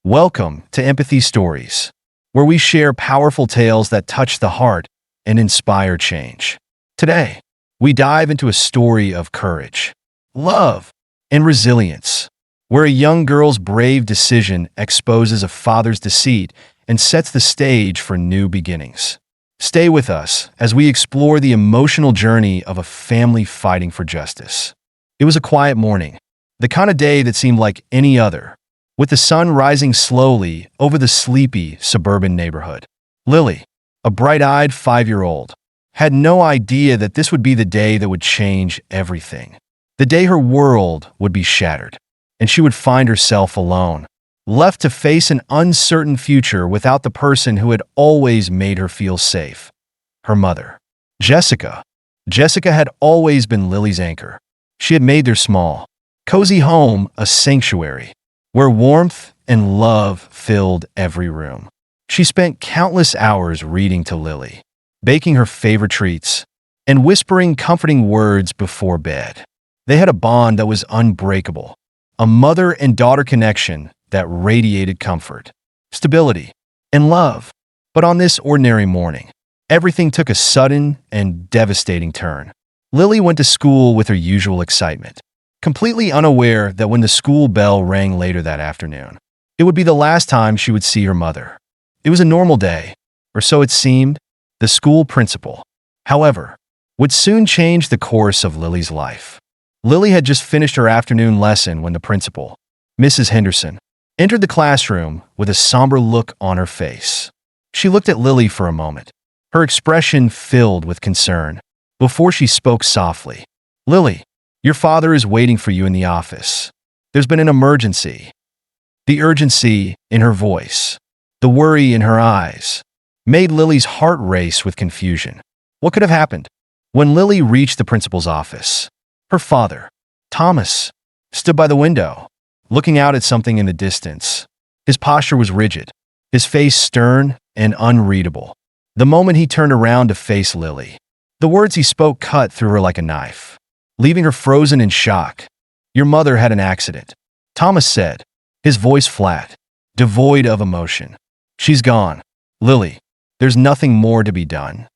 Welcome to Empathy Stories, where we share powerful tales that touch the heart and inspire change. Today, we dive into a story of courage, love, and resilience, where a young girl's brave decision exposes a father's deceit and sets the stage for new beginnings. Stay with us as we explore the emotional journey of a family fighting for justice. It was a quiet morning, the kind of day that seemed like any other, with the sun rising slowly over the sleepy suburban neighborhood. Lily, a bright-eyed 5-year-old, had no idea that this would be the day that would change everything. The day her world would be shattered, and she would find herself alone, left to face an uncertain future without the person who had always made her feel safe, her mother. Jessica. Jessica had always been Lily's anchor. She had made their small, cozy home a sanctuary, where warmth and love filled every room. She spent countless hours reading to Lily, baking her favorite treats, and whispering comforting words before bed. They had a bond that was unbreakable, a mother and daughter connection that radiated comfort, stability, and love. But on this ordinary morning, everything took a sudden and devastating turn. Lily went to school with her usual excitement, completely unaware that when the school bell rang later that afternoon, it would be the last time she would see her mother. It was a normal day, or so it seemed. The school principal, however, would soon change the course of Lily's life. Lily had just finished her afternoon lesson when the principal, Mrs. Henderson, entered the classroom with a somber look on her face. She looked at Lily for a moment, her expression filled with concern, before she spoke softly. "Lily, your father is waiting for you in the office. There's been an emergency." The urgency in her voice, the worry in her eyes, made Lily's heart race with confusion. What could have happened? When Lily reached the principal's office, her father, Thomas, stood by the window, looking out at something in the distance. His posture was rigid, his face stern and unreadable. The moment he turned around to face Lily, the words he spoke cut through her like a knife, leaving her frozen in shock. "Your mother had an accident," Thomas said, his voice flat, devoid of emotion. "She's gone. Lily, there's nothing more to be done."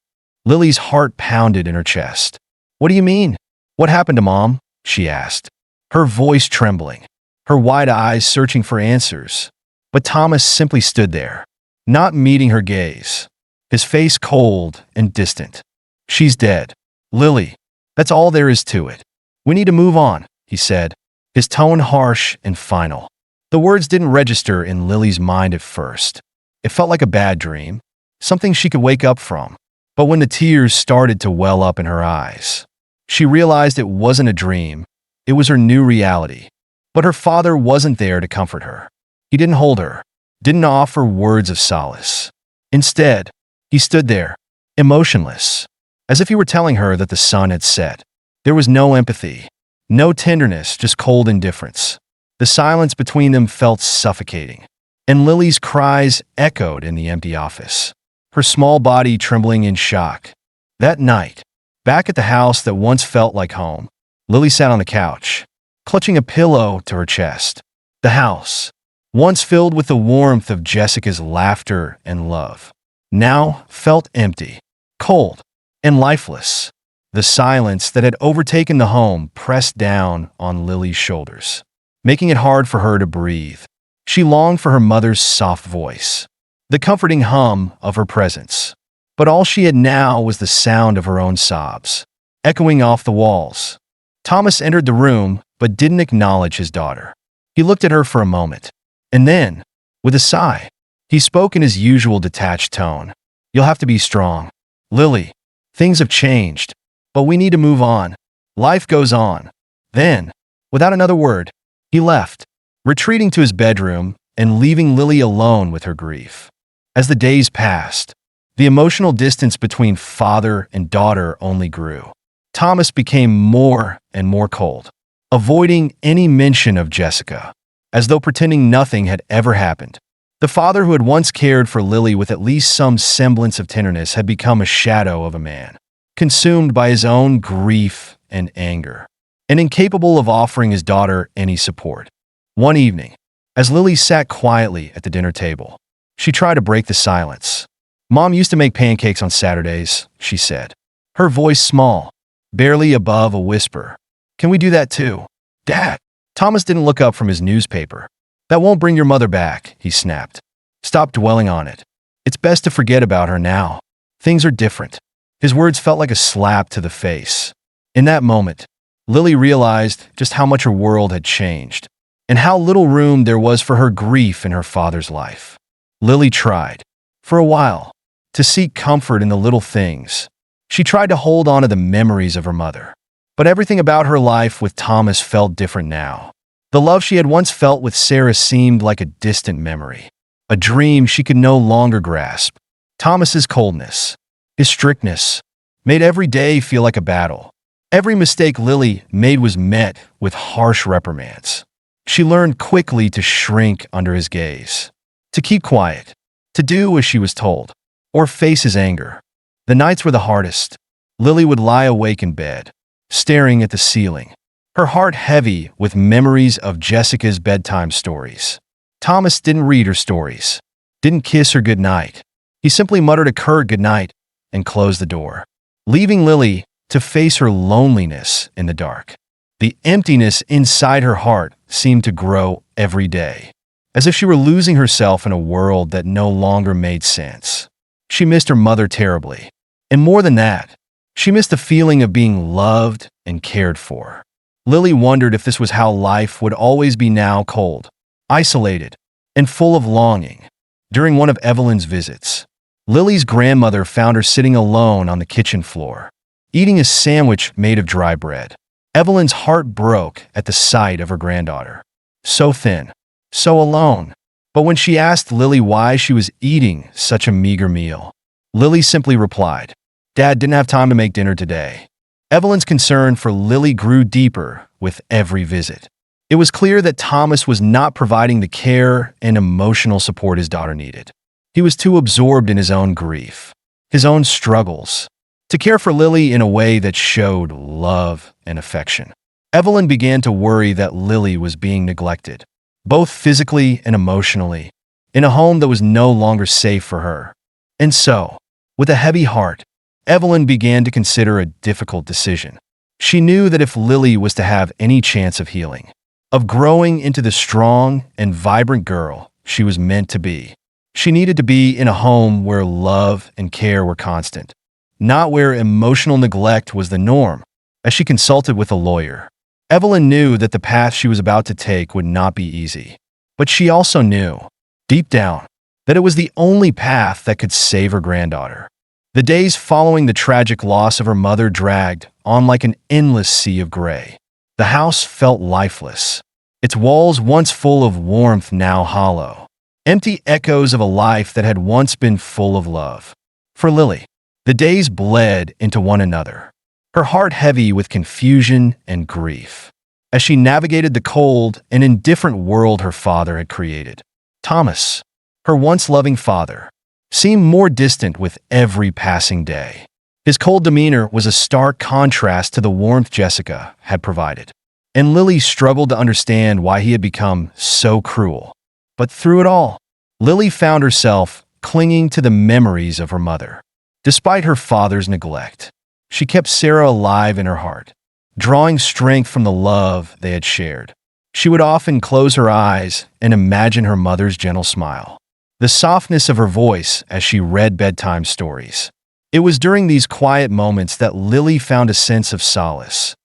Lily's heart pounded in her chest. "What do you mean? What happened to Mom?" she asked, her voice trembling, her wide eyes searching for answers. But Thomas simply stood there, not meeting her gaze, his face cold and distant. "She's dead, Lily. That's all there is to it. We need to move on," he said, his tone harsh and final. The words didn't register in Lily's mind at first. It felt like a bad dream, something she could wake up from. But when the tears started to well up in her eyes, she realized it wasn't a dream, it was her new reality. But her father wasn't there to comfort her. He didn't hold her, didn't offer words of solace. Instead, he stood there, emotionless, as if he were telling her that the sun had set. There was no empathy, no tenderness, just cold indifference. The silence between them felt suffocating, and Lily's cries echoed in the empty office, her small body trembling in shock. That night, back at the house that once felt like home, Lily sat on the couch, clutching a pillow to her chest. The house, once filled with the warmth of Jessica's laughter and love, now felt empty, cold, and lifeless. The silence that had overtaken the home pressed down on Lily's shoulders, making it hard for her to breathe. She longed for her mother's soft voice, the comforting hum of her presence. But all she had now was the sound of her own sobs, echoing off the walls. Thomas entered the room, but didn't acknowledge his daughter. He looked at her for a moment, and then, with a sigh, he spoke in his usual detached tone. "You'll have to be strong, Lily. Things have changed, but we need to move on. Life goes on." Then, without another word, he left, retreating to his bedroom and leaving Lily alone with her grief. As the days passed, the emotional distance between father and daughter only grew. Thomas became more and more cold, avoiding any mention of Jessica, as though pretending nothing had ever happened. The father who had once cared for Lily with at least some semblance of tenderness had become a shadow of a man, consumed by his own grief and anger, and incapable of offering his daughter any support. One evening, As Lily sat quietly at the dinner table, she tried to break the silence. "Mom used to make pancakes on Saturdays," she said, her voice small, barely above a whisper. "Can we do that too?" "Dad." Thomas didn't look up from his newspaper. "That won't bring your mother back," he snapped. "Stop dwelling on it. It's best to forget about her now. Things are different." His words felt like a slap to the face. In that moment, Lily realized just how much her world had changed, and how little room there was for her grief in her father's life. Lily tried, for a while, to seek comfort in the little things. She tried to hold on to the memories of her mother. But everything about her life with Thomas felt different now. The love she had once felt with Sarah seemed like a distant memory, a dream she could no longer grasp. Thomas's coldness, his strictness, made every day feel like a battle. Every mistake Lily made was met with harsh reprimands. She learned quickly to shrink under his gaze, to keep quiet, to do as she was told, or face his anger. The nights were the hardest. Lily would lie awake in bed, staring at the ceiling, her heart heavy with memories of Jessica's bedtime stories. Thomas didn't read her stories, didn't kiss her goodnight. He simply muttered a curt goodnight and closed the door, leaving Lily to face her loneliness in the dark. The emptiness inside her heart seemed to grow every day, as if she were losing herself in a world that no longer made sense. She missed her mother terribly, and more than that, she missed the feeling of being loved and cared for. Lily wondered if this was how life would always be now, cold, isolated, and full of longing. During one of Evelyn's visits, Lily's grandmother found her sitting alone on the kitchen floor, eating a sandwich made of dry bread. Evelyn's heart broke at the sight of her granddaughter. So thin, so alone. But when she asked Lily why she was eating such a meager meal, Lily simply replied, "Dad didn't have time to make dinner today." Evelyn's concern for Lily grew deeper with every visit. It was clear that Thomas was not providing the care and emotional support his daughter needed. He was too absorbed in his own grief, his own struggles, to care for Lily in a way that showed love and affection. Evelyn began to worry that Lily was being neglected, both physically and emotionally, in a home that was no longer safe for her. And so, with a heavy heart, Evelyn began to consider a difficult decision. She knew that if Lily was to have any chance of healing, of growing into the strong and vibrant girl she was meant to be, she needed to be in a home where love and care were constant, not where emotional neglect was the norm. As she consulted with a lawyer, Evelyn knew that the path she was about to take would not be easy. But she also knew, deep down, that it was the only path that could save her granddaughter. The days following the tragic loss of her mother dragged on like an endless sea of gray. The house felt lifeless, its walls once full of warmth now hollow, empty echoes of a life that had once been full of love. For Lily, the days bled into one another, her heart heavy with confusion and grief, as she navigated the cold and indifferent world her father had created. Thomas, her once loving father, seemed more distant with every passing day. His cold demeanor was a stark contrast to the warmth Jessica had provided, and Lily struggled to understand why he had become so cruel. But through it all, Lily found herself clinging to the memories of her mother. Despite her father's neglect, she kept Sarah alive in her heart, drawing strength from the love they had shared. She would often close her eyes and imagine her mother's gentle smile, the softness of her voice as she read bedtime stories. It was during these quiet moments that Lily found a sense of solace,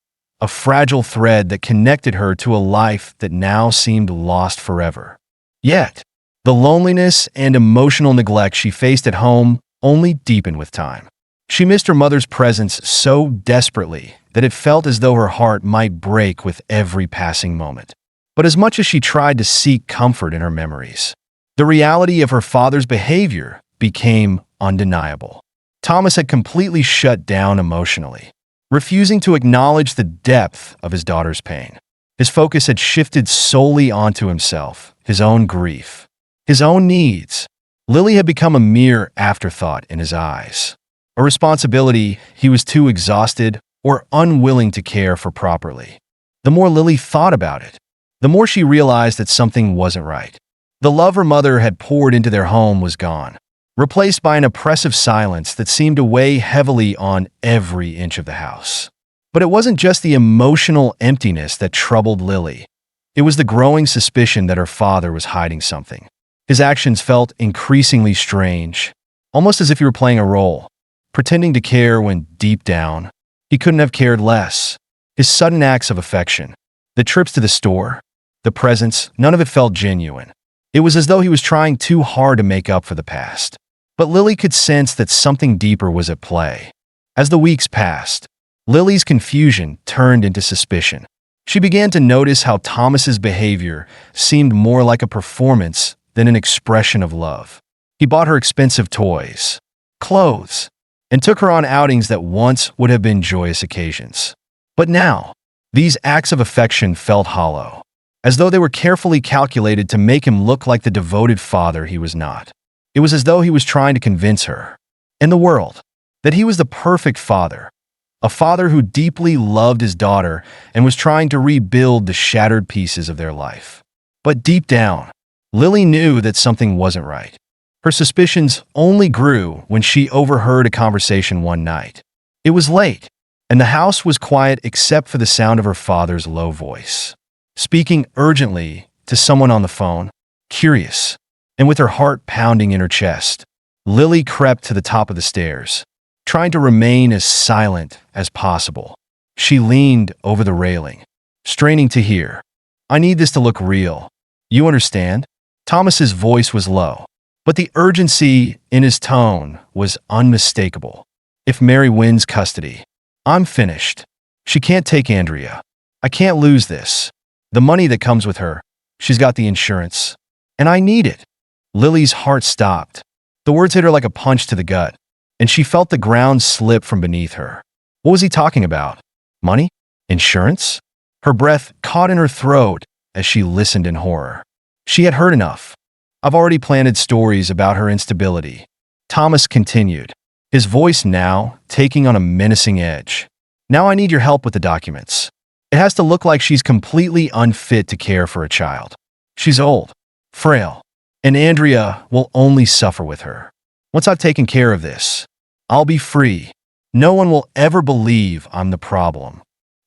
a fragile thread that connected her to a life that now seemed lost forever. Yet, the loneliness and emotional neglect she faced at home only deepened with time. She missed her mother's presence so desperately that it felt as though her heart might break with every passing moment. But as much as she tried to seek comfort in her memories, the reality of her father's behavior became undeniable. Thomas had completely shut down emotionally, refusing to acknowledge the depth of his daughter's pain. His focus had shifted solely onto himself, his own grief, his own needs. Lily had become a mere afterthought in his eyes, a responsibility he was too exhausted or unwilling to care for properly. The more Lily thought about it, the more she realized that something wasn't right. The love her mother had poured into their home was gone, replaced by an oppressive silence that seemed to weigh heavily on every inch of the house. But it wasn't just the emotional emptiness that troubled Lily. It was the growing suspicion that her father was hiding something. His actions felt increasingly strange, almost as if he were playing a role, pretending to care when deep down, he couldn't have cared less. His sudden acts of affection, the trips to the store, the presents, none of it felt genuine. It was as though he was trying too hard to make up for the past. But Lily could sense that something deeper was at play. As the weeks passed, Lily's confusion turned into suspicion. She began to notice how Thomas's behavior seemed more like a performance than an expression of love. He bought her expensive toys, clothes, and took her on outings that once would have been joyous occasions. But now, these acts of affection felt hollow, as though they were carefully calculated to make him look like the devoted father he was not. It was as though he was trying to convince her, and the world, that he was the perfect father, a father who deeply loved his daughter and was trying to rebuild the shattered pieces of their life. But deep down, Lily knew that something wasn't right. Her suspicions only grew when she overheard a conversation one night. It was late, and the house was quiet except for the sound of her father's low voice, speaking urgently to someone on the phone. Curious, and with her heart pounding in her chest, Lily crept to the top of the stairs, trying to remain as silent as possible. She leaned over the railing, straining to hear. "I need this to look real. You understand?" Thomas's voice was low, but the urgency in his tone was unmistakable. "If Mary wins custody, I'm finished. She can't take Andrea. I can't lose this. The money that comes with her. She's got the insurance. And I need it." Lily's heart stopped. The words hit her like a punch to the gut, and she felt the ground slip from beneath her. What was he talking about? Money? Insurance? Her breath caught in her throat as she listened in horror. She had heard enough. "I've already planted stories about her instability," Thomas continued, his voice now taking on a menacing edge. "Now I need your help with the documents. It has to look like she's completely unfit to care for a child. She's old, frail, and Andrea will only suffer with her. Once I've taken care of this, I'll be free. No one will ever believe I'm the problem."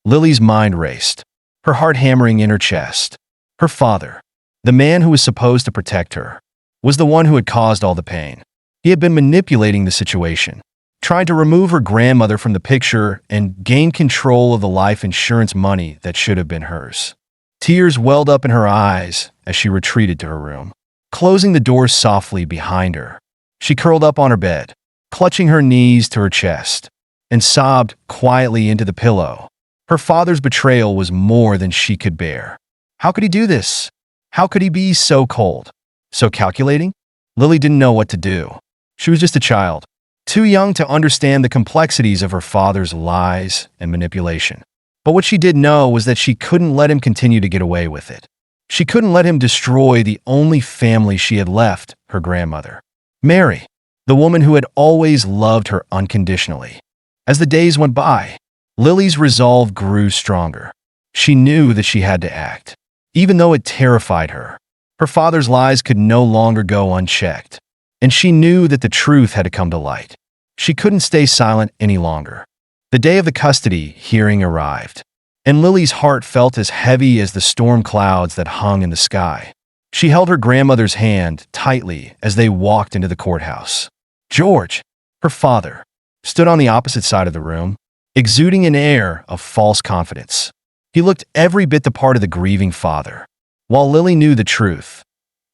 Lily's mind raced, her heart hammering in her chest. Her father, the man who was supposed to protect her, was the one who had caused all the pain. He had been manipulating the situation, trying to remove her grandmother from the picture and gain control of the life insurance money that should have been hers. Tears welled up in her eyes as she retreated to her room, closing the door softly behind her. She curled up on her bed, clutching her knees to her chest, and sobbed quietly into the pillow. Her father's betrayal was more than she could bear. How could he do this? How could he be so cold, so calculating? Lily didn't know what to do. She was just a child, too young to understand the complexities of her father's lies and manipulation. But what she did know was that she couldn't let him continue to get away with it. She couldn't let him destroy the only family she had left, her grandmother. Mary, the woman who had always loved her unconditionally. As the days went by, Lily's resolve grew stronger. She knew that she had to act, even though it terrified her. Her father's lies could no longer go unchecked, and she knew that the truth had to come to light. She couldn't stay silent any longer. The day of the custody hearing arrived, and Lily's heart felt as heavy as the storm clouds that hung in the sky. She held her grandmother's hand tightly as they walked into the courthouse. George, her father, stood on the opposite side of the room, exuding an air of false confidence. He looked every bit the part of the grieving father. While Lily knew the truth,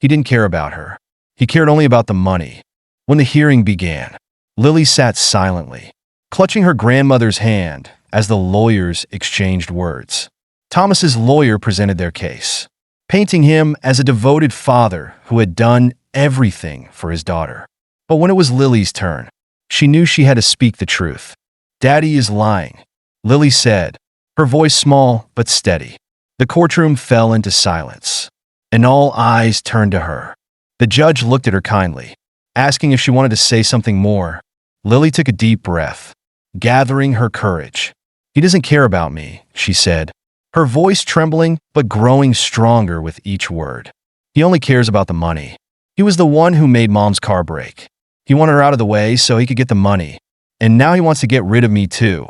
he didn't care about her. He cared only about the money. When the hearing began, Lily sat silently, clutching her grandmother's hand as the lawyers exchanged words. Thomas's lawyer presented their case, painting him as a devoted father who had done everything for his daughter. But when it was Lily's turn, she knew she had to speak the truth. "Daddy is lying," Lily said, her voice small but steady. The courtroom fell into silence, and all eyes turned to her. The judge looked at her kindly, asking if she wanted to say something more. Lily took a deep breath, gathering her courage. "He doesn't care about me," she said. her voice trembling but growing stronger with each word. "He only cares about the money. He was the one who made Mom's car break. He wanted her out of the way so he could get the money. And now he wants to get rid of me too."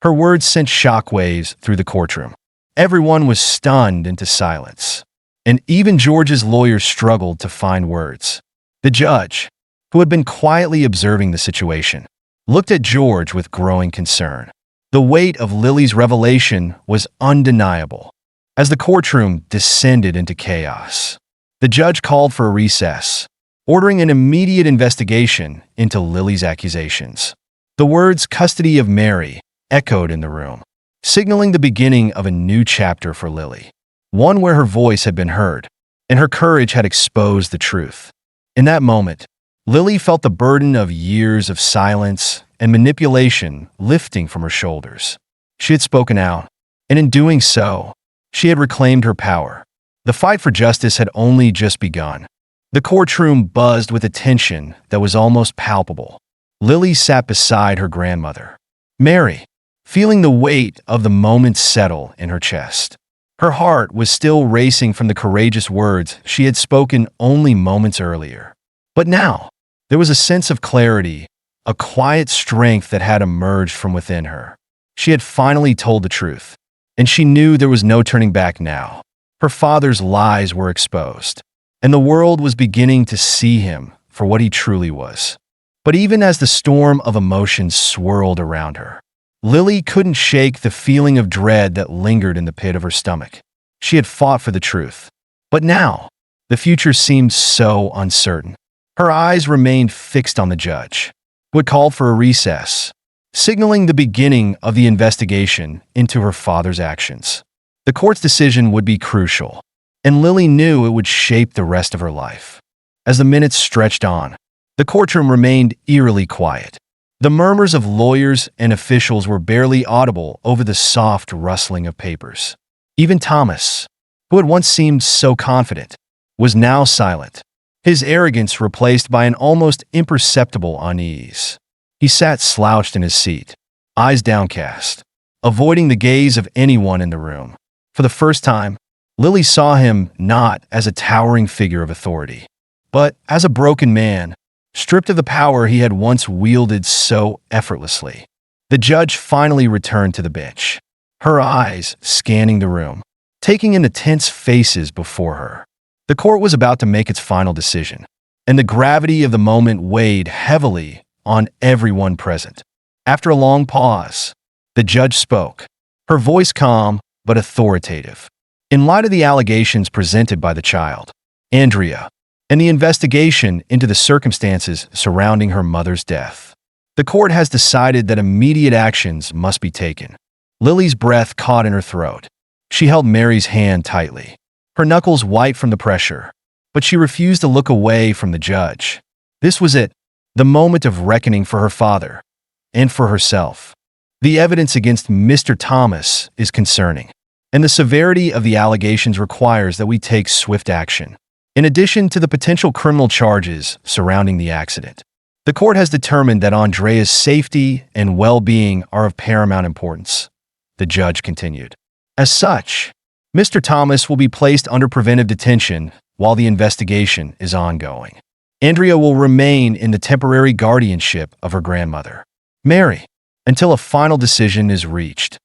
Her words sent shockwaves through the courtroom. Everyone was stunned into silence, and even George's lawyers struggled to find words. The judge, who had been quietly observing the situation, looked at George with growing concern. The weight of Lily's revelation was undeniable. As the courtroom descended into chaos, the judge called for a recess, ordering an immediate investigation into Lily's accusations. The words "custody of Mary" echoed in the room, signaling the beginning of a new chapter for Lily, one where her voice had been heard and her courage had exposed the truth. In that moment, Lily felt the burden of years of silence and manipulation lifting from her shoulders. She had spoken out, and in doing so, she had reclaimed her power. The fight for justice had only just begun. The courtroom buzzed with a tension that was almost palpable. Lily sat beside her grandmother, Mary, feeling the weight of the moment settle in her chest. Her heart was still racing from the courageous words she had spoken only moments earlier. But now, there was a sense of clarity, a quiet strength that had emerged from within her. She had finally told the truth, and she knew there was no turning back now. Her father's lies were exposed, and the world was beginning to see him for what he truly was. But even as the storm of emotions swirled around her, Lily couldn't shake the feeling of dread that lingered in the pit of her stomach. She had fought for the truth, but now, the future seemed so uncertain. Her eyes remained fixed on the judge, who had called for a recess, signaling the beginning of the investigation into her father's actions. The court's decision would be crucial, and Lily knew it would shape the rest of her life. As the minutes stretched on, the courtroom remained eerily quiet. The murmurs of lawyers and officials were barely audible over the soft rustling of papers. Even Thomas, who had once seemed so confident, was now silent, his arrogance replaced by an almost imperceptible unease. He sat slouched in his seat, eyes downcast, avoiding the gaze of anyone in the room. For the first time, Lily saw him not as a towering figure of authority, but as a broken man, stripped of the power he had once wielded so effortlessly. The judge finally returned to the bench, her eyes scanning the room, taking in the tense faces before her. The court was about to make its final decision, and the gravity of the moment weighed heavily on everyone present. After a long pause, the judge spoke, her voice calm but authoritative. In light of the allegations presented by the child, Andrea, and the investigation into the circumstances surrounding her mother's death, the court has decided that immediate actions must be taken. Lily's breath caught in her throat. She held Mary's hand tightly, her knuckles white from the pressure, but she refused to look away from the judge. This was it, the moment of reckoning for her father and for herself. The evidence against Mr. Thomas is concerning, and the severity of the allegations requires that we take swift action. In addition to the potential criminal charges surrounding the accident, the court has determined that Andrea's safety and well-being are of paramount importance, the judge continued. As such, Mr. Thomas will be placed under preventive detention while the investigation is ongoing. Andrea will remain in the temporary guardianship of her grandmother, Mary, until a final decision is reached.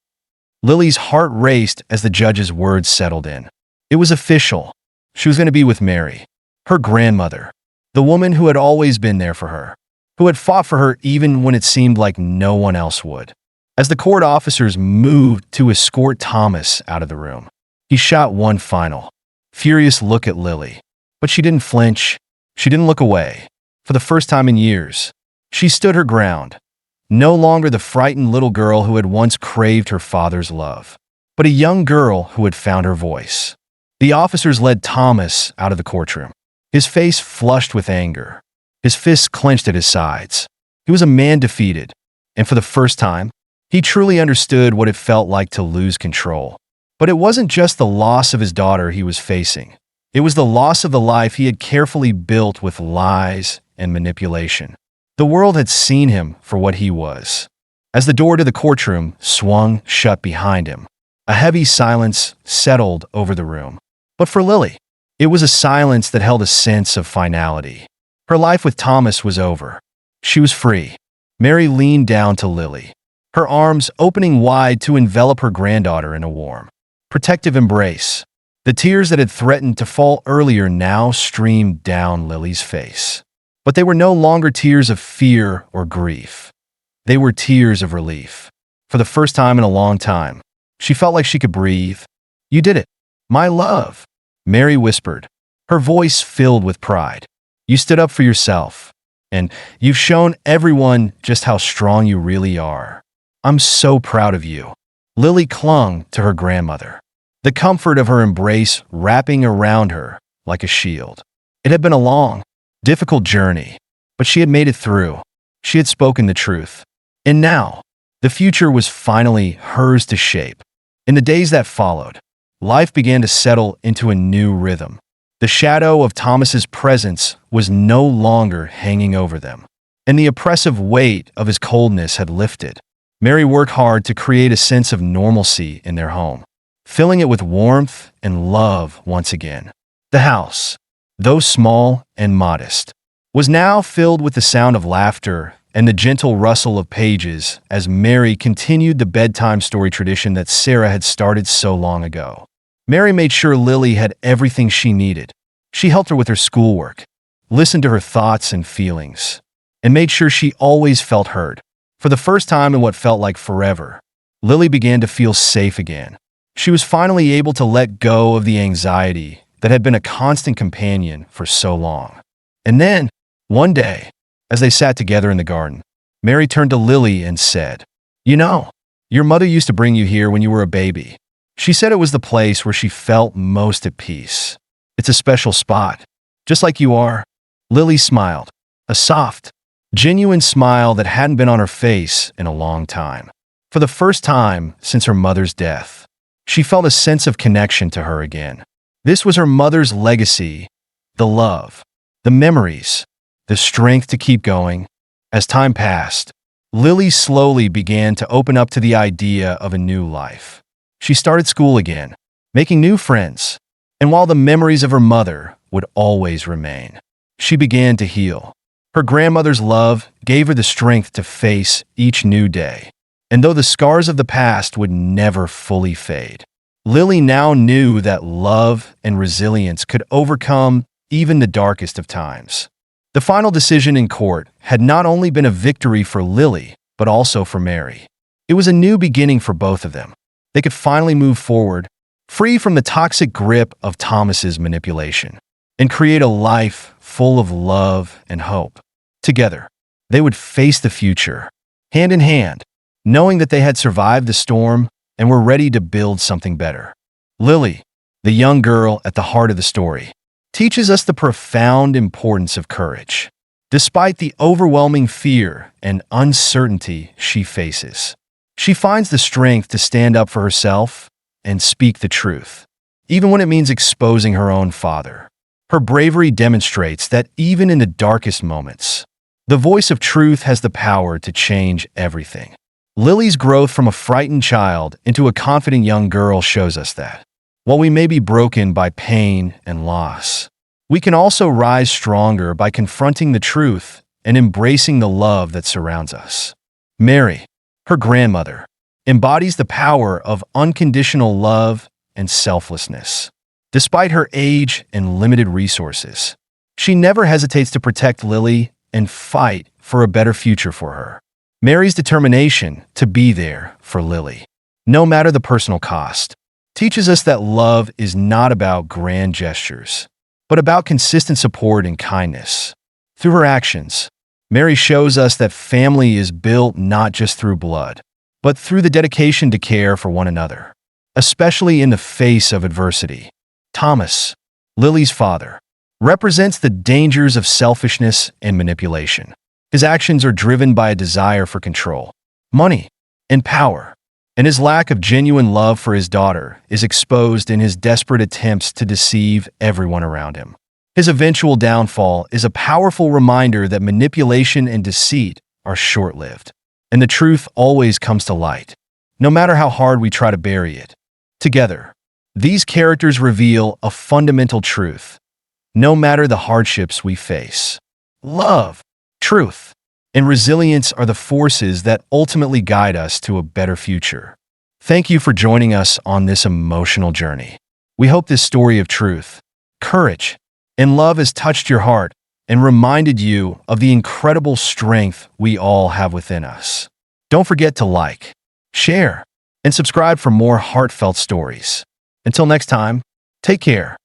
Lily's heart raced as the judge's words settled in. It was official. She was going to be with Mary, her grandmother, the woman who had always been there for her, who had fought for her even when it seemed like no one else would. As the court officers moved to escort Thomas out of the room, he shot one final, furious look at Lily. But she didn't flinch. She didn't look away. For the first time in years, she stood her ground, no longer the frightened little girl who had once craved her father's love, but a young girl who had found her voice. The officers led Thomas out of the courtroom, his face flushed with anger, his fists clenched at his sides. He was a man defeated, and for the first time, he truly understood what it felt like to lose control. But it wasn't just the loss of his daughter he was facing. It was the loss of the life he had carefully built with lies and manipulation. The world had seen him for what he was. As the door to the courtroom swung shut behind him, A heavy silence settled over the room. But for Lily, it was a silence that held a sense of finality. Her life with Thomas was over. She was free. Mary leaned down to Lily, her arms opening wide to envelop her granddaughter in a warm, protective embrace. The tears that had threatened to fall earlier now streamed down Lily's face. But they were no longer tears of fear or grief. They were tears of relief. For the first time in a long time, she felt like she could breathe. "You did it, my love," Mary whispered, her voice filled with pride. "You stood up for yourself, and you've shown everyone just how strong you really are. I'm so proud of you." Lily clung to her grandmother, the comfort of her embrace wrapping around her like a shield. It had been a long, difficult journey, but she had made it through. She had spoken the truth. And now, the future was finally hers to shape. In the days that followed, life began to settle into a new rhythm. The shadow of Thomas's presence was no longer hanging over them, and the oppressive weight of his coldness had lifted. Mary worked hard to create a sense of normalcy in their home, filling it with warmth and love once again. The house, though small and modest, was now filled with the sound of laughter and the gentle rustle of pages as Mary continued the bedtime story tradition that Sarah had started so long ago. Mary made sure Lily had everything she needed. She helped her with her schoolwork, listened to her thoughts and feelings, and made sure she always felt heard. For the first time in what felt like forever, Lily began to feel safe again. She was finally able to let go of the anxiety that had been a constant companion for so long. And then, one day, as they sat together in the garden, Mary turned to Lily and said, "You know, your mother used to bring you here when you were a baby. She said it was the place where she felt most at peace. It's a special spot, just like you are." Lily smiled, a soft, genuine smile that hadn't been on her face in a long time. For the first time since her mother's death, she felt a sense of connection to her again. This was her mother's legacy, the love, the memories, the strength to keep going. As time passed, Lily slowly began to open up to the idea of a new life. She started school again, making new friends, and while the memories of her mother would always remain, she began to heal. Her grandmother's love gave her the strength to face each new day. And though the scars of the past would never fully fade, Lily now knew that love and resilience could overcome even the darkest of times. The final decision in court had not only been a victory for Lily, but also for Mary. It was a new beginning for both of them. They could finally move forward, free from the toxic grip of Thomas's manipulation, and create a life full of love and hope. Together, they would face the future, hand in hand, knowing that they had survived the storm and were ready to build something better. Lily, the young girl at the heart of the story, teaches us the profound importance of courage. Despite the overwhelming fear and uncertainty she faces, she finds the strength to stand up for herself and speak the truth, even when it means exposing her own father. Her bravery demonstrates that even in the darkest moments, the voice of truth has the power to change everything. Lily's growth from a frightened child into a confident young girl shows us that, while we may be broken by pain and loss, we can also rise stronger by confronting the truth and embracing the love that surrounds us. Mary, her grandmother, embodies the power of unconditional love and selflessness. Despite her age and limited resources, she never hesitates to protect Lily and fight for a better future for her. Mary's determination to be there for Lily, no matter the personal cost, teaches us that love is not about grand gestures, but about consistent support and kindness. Through her actions, Mary shows us that family is built not just through blood, but through the dedication to care for one another, especially in the face of adversity. Thomas, Lily's father, represents the dangers of selfishness and manipulation. His actions are driven by a desire for control, money, and power, and his lack of genuine love for his daughter is exposed in his desperate attempts to deceive everyone around him. His eventual downfall is a powerful reminder that manipulation and deceit are short-lived, and the truth always comes to light, no matter how hard we try to bury it. Together, these characters reveal a fundamental truth. No matter the hardships we face, love, truth, and resilience are the forces that ultimately guide us to a better future. Thank you for joining us on this emotional journey. We hope this story of truth, courage, and love has touched your heart and reminded you of the incredible strength we all have within us. Don't forget to like, share, and subscribe for more heartfelt stories. Until next time, take care.